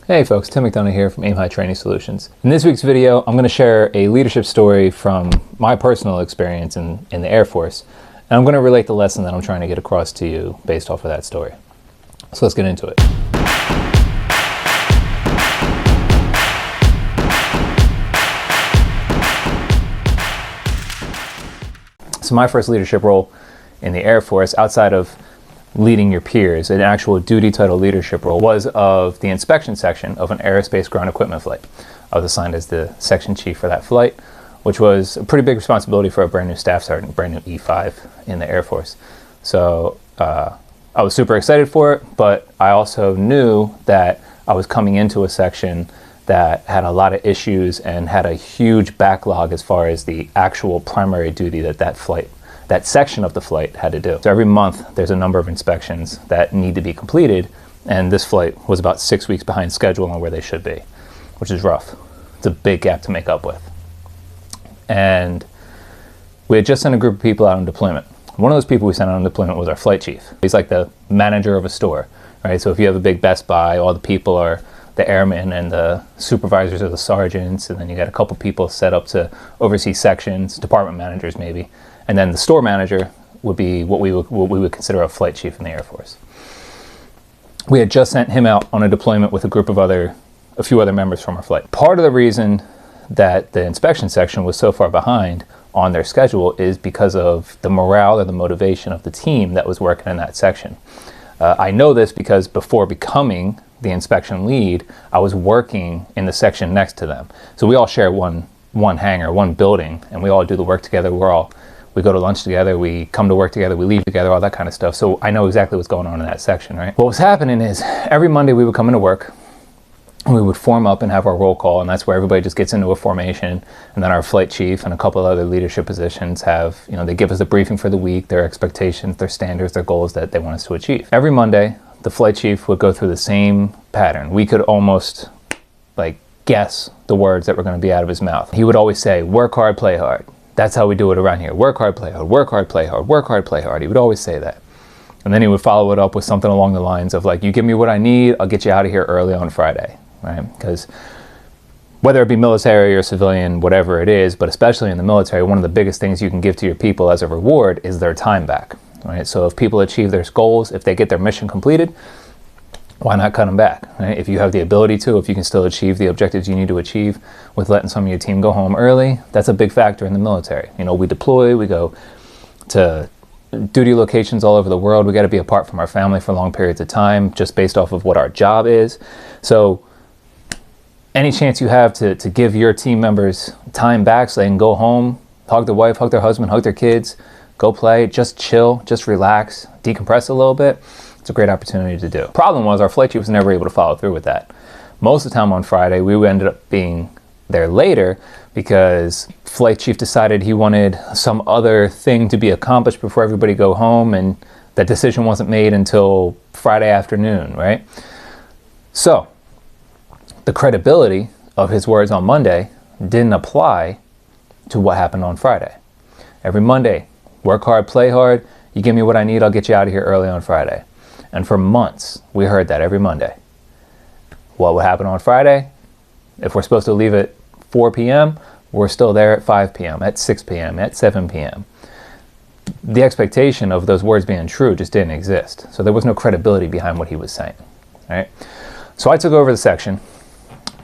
Hey folks, Tim McDonough here from Aim High Training Solutions. In this week's video, I'm going to share a leadership story from my personal experience in the Air Force, and I'm going to relate the lesson that I'm trying to get across to you based off of that story. So let's get into it. So my first leadership role in the Air Force, outside of leading your peers, an actual duty title leadership role, was of the inspection section of an aerospace ground equipment flight. I was assigned as the section chief for that flight, which was a pretty big responsibility for a brand new staff sergeant, brand new E5 in the Air Force. So I was super excited for it, but I also knew that I was coming into a section that had a lot of issues and had a huge backlog as far as the actual primary duty that section of the flight had to do. So every month there's a number of inspections that need to be completed, and this flight was about 6 weeks behind schedule on where they should be, which is rough. It's a big gap to make up with. And we had just sent a group of people out on deployment. One of those people we sent out on deployment was our flight chief. He's like the manager of a store, right? So if you have a big Best Buy, all the people are the airmen and the supervisors are the sergeants, and then you got a couple people set up to oversee sections, department managers maybe. And then the store manager would be what we would consider a flight chief in the Air Force. We had just sent him out on a deployment with a few other members from our flight. Part of the reason that the inspection section was so far behind on their schedule is because of the morale or the motivation of the team that was working in that section. I know this because before becoming the inspection lead, I was working in the section next to them. So we all share one hangar, one building, and we all do the work together. We go to lunch together, we come to work together, we leave together, all that kind of stuff. So I know exactly what's going on in that section, right? What was happening is every Monday we would come into work, and we would form up and have our roll call, and that's where everybody just gets into a formation, and then our flight chief and a couple of other leadership positions have, they give us a briefing for the week, their expectations, their standards, their goals that they want us to achieve. Every Monday, the flight chief would go through the same pattern. We could almost guess the words that were going to be out of his mouth. He would always say, work hard, play hard. That's how we do it around here. Work hard, play hard, work hard, play hard, work hard, play hard. He would always say that. And then he would follow it up with something along the lines of you give me what I need, I'll get you out of here early on Friday, right? Because whether it be military or civilian, whatever it is, but especially in the military, one of the biggest things you can give to your people as a reward is their time back, right? So if people achieve their goals, if they get their mission completed, why not cut them back, right? If you have the ability to, if you can still achieve the objectives you need to achieve with letting some of your team go home early, that's a big factor in the military. We deploy, we go to duty locations all over the world. We got to be apart from our family for long periods of time just based off of what our job is. So any chance you have to give your team members time back so they can go home, hug their wife, hug their husband, hug their kids, go play, just chill, just relax, decompress a little bit, it's a great opportunity to do. Problem was our flight chief was never able to follow through with that. Most of the time on Friday, we ended up being there later because flight chief decided he wanted some other thing to be accomplished before everybody go home, and that decision wasn't made until Friday afternoon, right? So the credibility of his words on Monday didn't apply to what happened on Friday. Every Monday, work hard, play hard, you give me what I need, I'll get you out of here early on Friday. And for months, we heard that every Monday. What would happen on Friday? If we're supposed to leave at 4 p.m., we're still there at 5 p.m., at 6 p.m., at 7 p.m. The expectation of those words being true just didn't exist. So there was no credibility behind what he was saying, right? So I took over the section,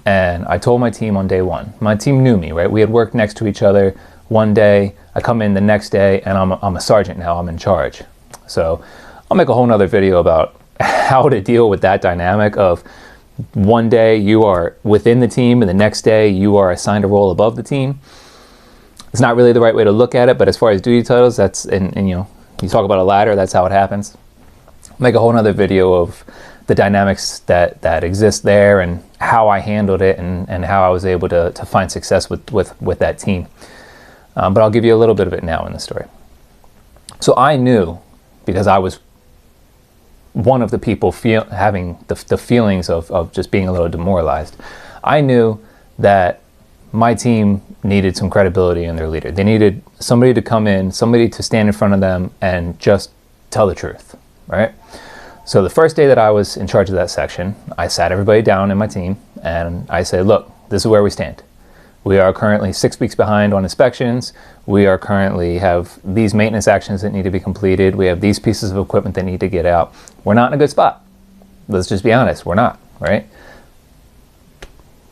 and I told my team on day one. My team knew me, right? We had worked next to each other one day. I come in the next day, and I'm a sergeant now. I'm in charge. So I'll make a whole nother video about how to deal with that dynamic of one day you are within the team and the next day you are assigned a role above the team. It's not really the right way to look at it, but as far as duty titles, that's, and you talk about a ladder, that's how it happens. I'll make a whole nother video of the dynamics that exist there and how I handled it and how I was able to find success with that team. But I'll give you a little bit of it now in the story. So I knew, because I was one of the people having the feelings of just being a little demoralized, I knew that my team needed some credibility in their leader. They needed somebody to come in, somebody to stand in front of them and just tell the truth, right? So the first day that I was in charge of that section, I sat everybody down in my team and I said, look, this is where we stand. We are currently 6 weeks behind on inspections. We are currently have these maintenance actions that need to be completed. We have these pieces of equipment that need to get out. We're not in a good spot. Let's just be honest, we're not, right?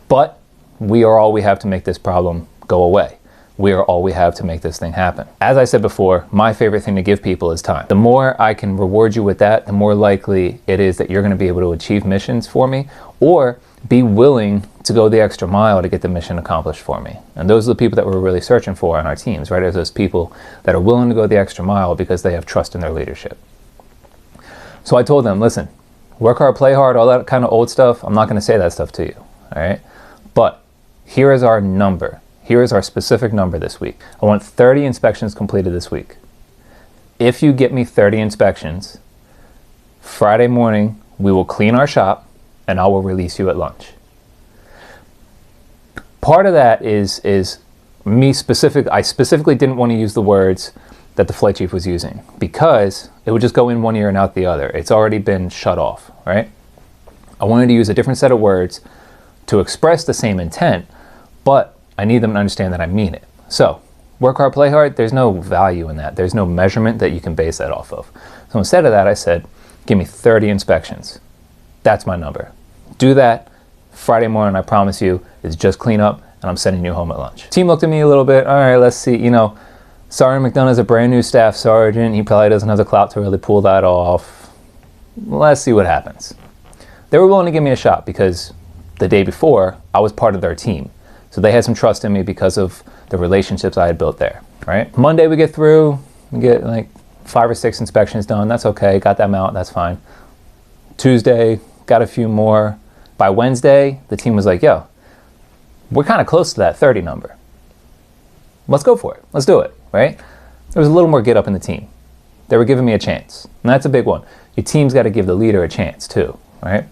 But we are all we have to make this problem go away. We are all we have to make this thing happen. As I said before, my favorite thing to give people is time. The more I can reward you with that, the more likely it is that you're going to be able to achieve missions for me or be willing to go the extra mile to get the mission accomplished for me. And those are the people that we're really searching for on our teams, right? Are those people that are willing to go the extra mile because they have trust in their leadership. So I told them, listen, work hard, play hard, all that kind of old stuff. I'm not going to say that stuff to you, all right? But here is our number. Here is our specific number this week. I want 30 inspections completed this week. If you get me 30 inspections, Friday morning, we will clean our shop and I will release you at lunch. Part of that is me I specifically didn't want to use the words that the flight chief was using because it would just go in one ear and out the other. It's already been shut off, right? I wanted to use a different set of words to express the same intent, but I need them to understand that I mean it. So, work hard, play hard, there's no value in that. There's no measurement that you can base that off of. So instead of that, I said, give me 30 inspections. That's my number. Do that. Friday morning, I promise you, is just clean up and I'm sending you home at lunch. Team looked at me a little bit. All right, let's see. Sergeant McDonough's a brand new staff sergeant. He probably doesn't have the clout to really pull that off. Let's see what happens. They were willing to give me a shot because the day before, I was part of their team. So they had some trust in me because of the relationships I had built there, right? Monday we get through, we get like 5 or 6 inspections done. That's okay, got them out, that's fine. Tuesday, got a few more. By Wednesday, the team was like, yo, we're kind of close to that 30 number. Let's go for it, let's do it, right? There was a little more get up in the team. They were giving me a chance, and that's a big one. Your team's got to give the leader a chance too, right?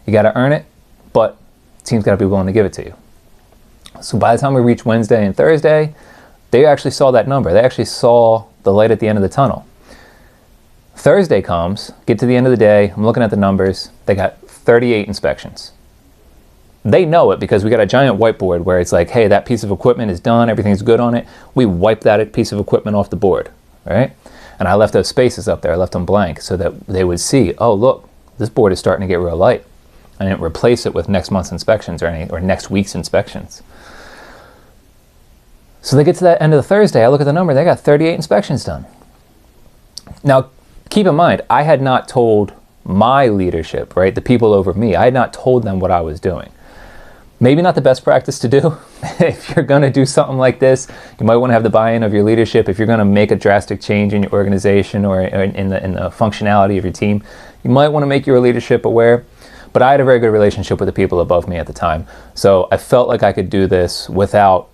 You got to earn it, but the team's got to be willing to give it to you. So by the time we reached Wednesday and Thursday, they actually saw that number. They actually saw the light at the end of the tunnel. Thursday comes, get to the end of the day, I'm looking at the numbers, they got 38 inspections. They know it because we got a giant whiteboard where it's like, hey, that piece of equipment is done, everything's good on it. We wiped that piece of equipment off the board, right? And I left those spaces up there, I left them blank so that they would see, oh, look, this board is starting to get real light. I didn't replace it with next month's inspections or next week's inspections. So they get to that end of the Thursday, I look at the number, they got 38 inspections done. Now, keep in mind, I had not told my leadership, right, the people over me, I had not told them what I was doing. Maybe not the best practice to do. If you're going to do something like this, you might want to have the buy-in of your leadership. If you're going to make a drastic change in your organization or in the functionality of your team, you might want to make your leadership aware. But I had a very good relationship with the people above me at the time. So I felt like I could do this without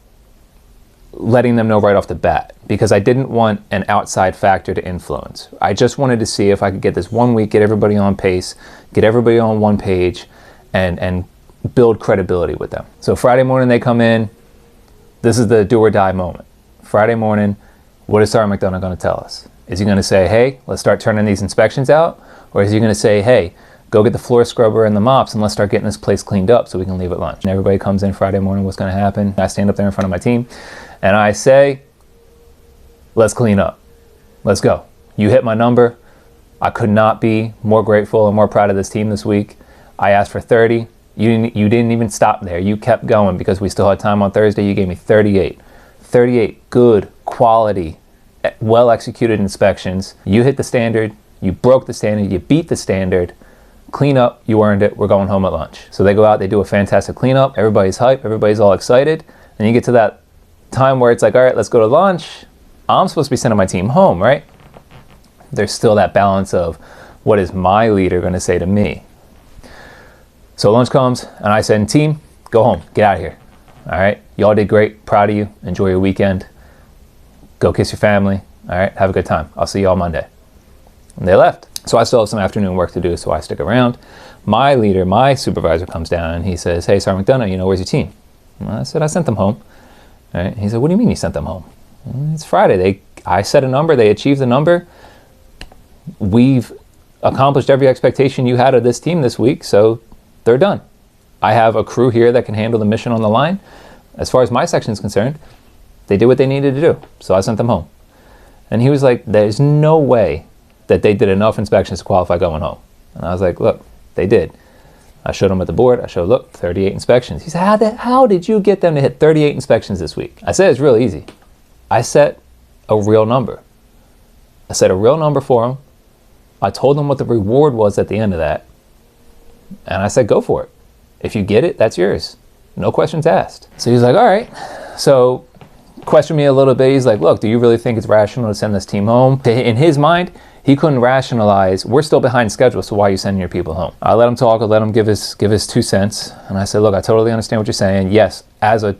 letting them know right off the bat, because I didn't want an outside factor to influence. I just wanted to see if I could get this 1 week, get everybody on pace, get everybody on one page, and build credibility with them. So Friday morning they come in, this is the do or die moment. Friday morning, what is Sergeant McDonough going to tell us? Is he going to say, hey, let's start turning these inspections out? Or is he going to say, hey, go get the floor scrubber and the mops and let's start getting this place cleaned up so we can leave at lunch? And everybody comes in Friday morning, what's going to happen? I stand up there in front of my team and I say, let's clean up. Let's go. You hit my number. I could not be more grateful and more proud of this team this week. I asked for 30. You didn't even stop there. You kept going because we still had time on Thursday. You gave me 38. 38 good, quality, well-executed inspections. You hit the standard. You broke the standard. You beat the standard. Clean up. You earned it. We're going home at lunch. So they go out. They do a fantastic cleanup. Everybody's hyped. Everybody's all excited. And you get to that time where it's like, all right, let's go to lunch. I'm supposed to be sending my team home, right? There's still that balance of what is my leader going to say to me? So lunch comes and I said, team, go home, get out of here. All right, y'all did great, proud of you, enjoy your weekend. Go kiss your family, all right, have a good time. I'll see y'all Monday. And they left. So I still have some afternoon work to do, so I stick around. My leader, my supervisor comes down and he says, hey, Sergeant McDonough, where's your team? And I said, I sent them home. All right. He said, what do you mean you sent them home? It's Friday. I set a number, they achieved the number. We've accomplished every expectation you had of this team this week, so they're done. I have a crew here that can handle the mission on the line. As far as my section is concerned, they did what they needed to do, so I sent them home. And he was like, there's no way that they did enough inspections to qualify going home. And I was like, look, they did. I showed him at the board. I showed, look, 38 inspections. He said, how did you get them to hit 38 inspections this week? I said, it's real easy. I set a real number. I set a real number for them. I told them what the reward was at the end of that. And I said, go for it. If you get it, that's yours. No questions asked. So he's like, all right. So questioned me a little bit. He's like, look, do you really think it's rational to send this team home? In his mind, he couldn't rationalize, we're still behind schedule, so why are you sending your people home? I let him talk, I let him give his 2 cents. And I said, look, I totally understand what you're saying. Yes, as a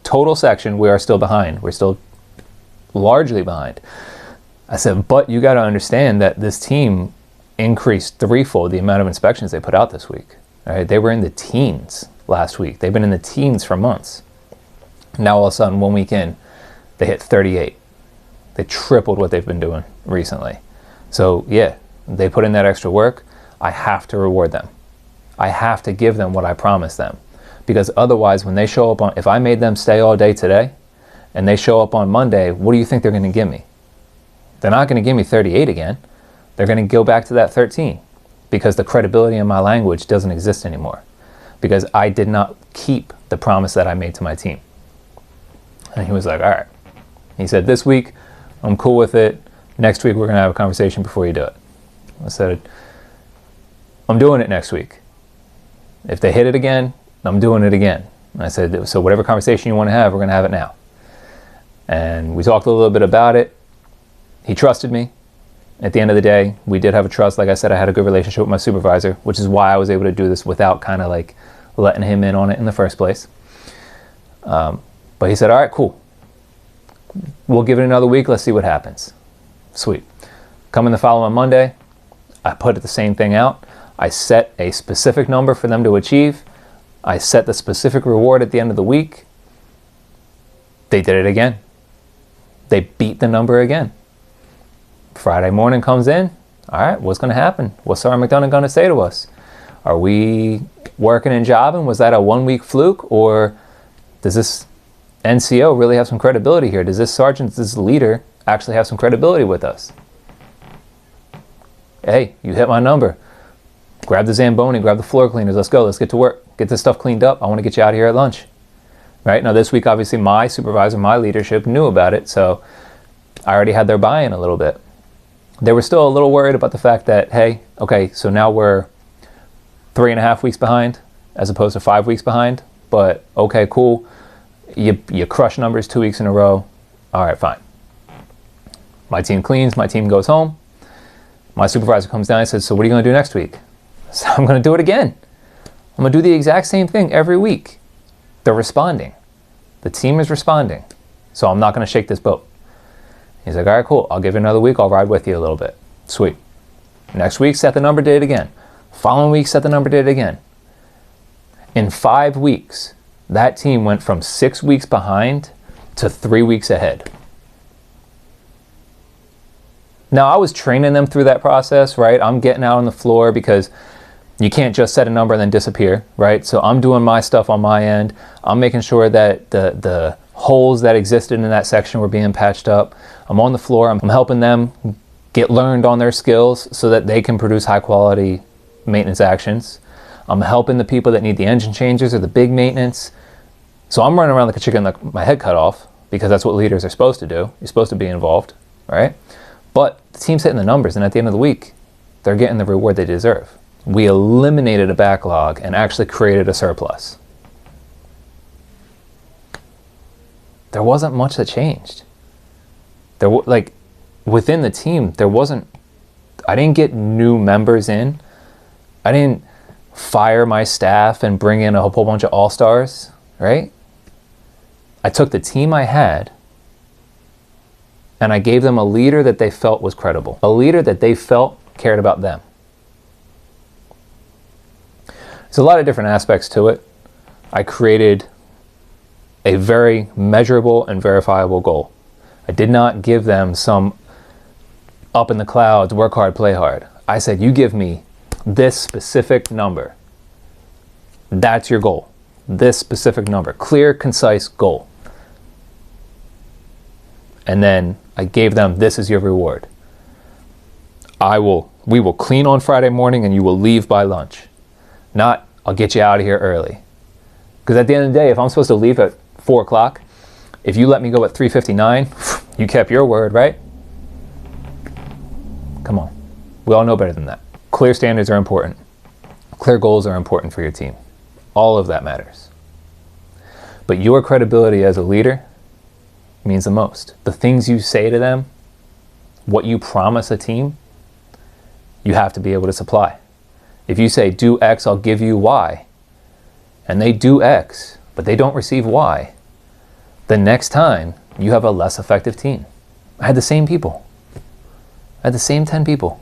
total section, we are still behind. We're still largely behind. I said, but you got to understand that this team increased threefold the amount of inspections they put out this week. All right, they were in the teens last week. They've been in the teens for months. Now all of a sudden, 1 week in, they hit 38. They tripled what they've been doing recently. So yeah, they put in that extra work. I have to reward them. I have to give them what I promised them. Because otherwise, when they show up on, if I made them stay all day today, and they show up on Monday, what do you think they're going to give me? They're not going to give me 38 again. They're going to go back to that 13. Because the credibility in my language doesn't exist anymore. Because I did not keep the promise that I made to my team. And he was like, all right. He said, this week, I'm cool with it. Next week, we're going to have a conversation before you do it. I said, I'm doing it next week. If they hit it again, I'm doing it again. And I said, so whatever conversation you want to have, we're going to have it now. And we talked a little bit about it. He trusted me. At the end of the day, we did have a trust. Like I said, I had a good relationship with my supervisor, which is why I was able to do this without kind of like letting him in on it in the first place. But he said, all right, cool. We'll give it another week. Let's see what happens. Sweet. Coming the following Monday, I put the same thing out. I set a specific number for them to achieve. I set the specific reward at the end of the week. They did it again. They beat the number again. Friday morning comes in. All right, what's going to happen? What's Sergeant McDonough going to say to us? Are we working and jobbing? Was that a 1 week fluke? Or does this NCO really have some credibility here? Does this sergeant, this leader actually have some credibility with us? Hey, you hit my number. Grab the Zamboni, grab the floor cleaners. Let's go. Let's get to work. Get this stuff cleaned up. I want to get you out of here at lunch. Right? Now this week, obviously, my supervisor, my leadership knew about it. So I already had their buy-in a little bit. They were still a little worried about the fact that, hey, okay, so now we're 3.5 weeks behind as opposed to 5 weeks behind. But okay, cool. You crush numbers 2 weeks in a row. All right, fine. My team cleans. My team goes home. My supervisor comes down and says, so what are you going to do next week? So I'm going to do it again. I'm going to do the exact same thing every week. They're responding. The team is responding. So I'm not going to shake this boat. He's like, all right, cool. I'll give you another week. I'll ride with you a little bit. Sweet. Next week, set the number, did it again. Following week, set the number, did it again. In 5 weeks, that team went from 6 weeks behind to 3 weeks ahead. Now, I was training them through that process, right? I'm getting out on the floor because you can't just set a number and then disappear, right? So I'm doing my stuff on my end. I'm making sure that the holes that existed in that section were being patched up. I'm on the floor. I'm helping them get learned on their skills so that they can produce high quality maintenance actions. I'm helping the people that need the engine changes or the big maintenance. So I'm running around like a chicken with my head cut off because that's what leaders are supposed to do. You're supposed to be involved, right? But the team's hitting the numbers, and at the end of the week, they're getting the reward they deserve. We eliminated a backlog and actually created a surplus. There wasn't much that changed. Within the team, I didn't get new members in. I didn't fire my staff and bring in a whole bunch of all-stars, right? I took the team I had and I gave them a leader that they felt was credible, a leader that they felt cared about them. There's a lot of different aspects to it. I created a very measurable and verifiable goal. I did not give them some up in the clouds, work hard, play hard. I said, you give me this specific number. That's your goal. This specific number. Clear, concise goal. And then I gave them, this is your reward. We will clean on Friday morning and you will leave by lunch. Not, I'll get you out of here early. Because at the end of the day, if I'm supposed to leave at 4 o'clock, if you let me go at 3:59, you kept your word, right? Come on. We all know better than that. Clear standards are important. Clear goals are important for your team. All of that matters. But your credibility as a leader means the most. The things you say to them, what you promise a team, you have to be able to supply. If you say, do X, I'll give you Y, and they do X, but they don't receive Y, the next time you have a less effective team. I had the same people. I had the same 10 people.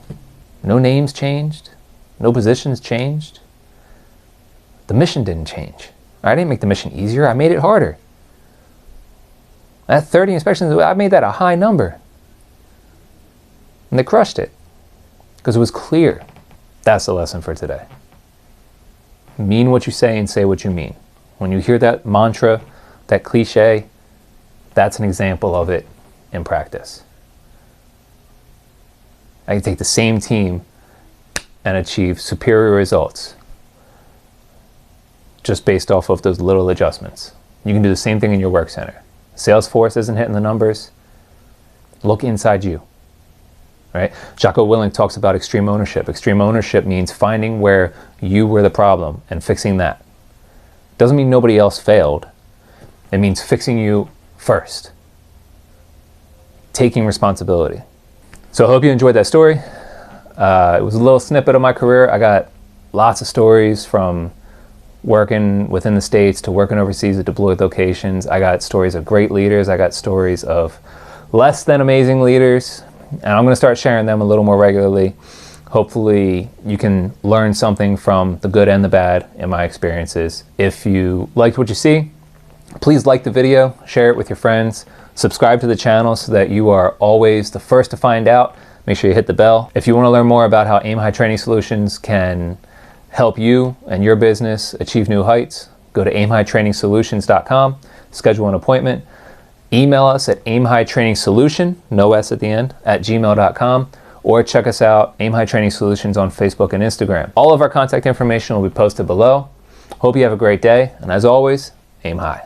No names changed. No positions changed. The mission didn't change. I didn't make the mission easier. I made it harder. At 30 inspections, I made that a high number. And they crushed it. Because it was clear. That's the lesson for today. Mean what you say and say what you mean. When you hear that mantra, that cliche, that's an example of it in practice. I can take the same team and achieve superior results just based off of those little adjustments. You can do the same thing in your work center. Salesforce isn't hitting the numbers. Look inside you. Right? Jocko Willink talks about extreme ownership. Extreme ownership means finding where you were the problem and fixing that. Doesn't mean nobody else failed. It means fixing you first. Taking responsibility. So I hope you enjoyed that story. It was a little snippet of my career. I got lots of stories from working within the States to working overseas at deployed locations. I got stories of great leaders. I got stories of less than amazing leaders. And I'm going to start sharing them a little more regularly. Hopefully you can learn something from the good and the bad in my experiences. If you liked what you see, please like the video, share it with your friends, subscribe to the channel so that you are always the first to find out. Make sure you hit the bell. If you want to learn more about how Aim High Training Solutions can help you and your business achieve new heights, go to aimhightrainingsolutions.com, schedule an appointment. Email us at aimhightrainingsolution, no S at the end, @gmail.com, or check us out, Aim High Training Solutions, on Facebook and Instagram. All of our contact information will be posted below. Hope you have a great day, and as always, aim high.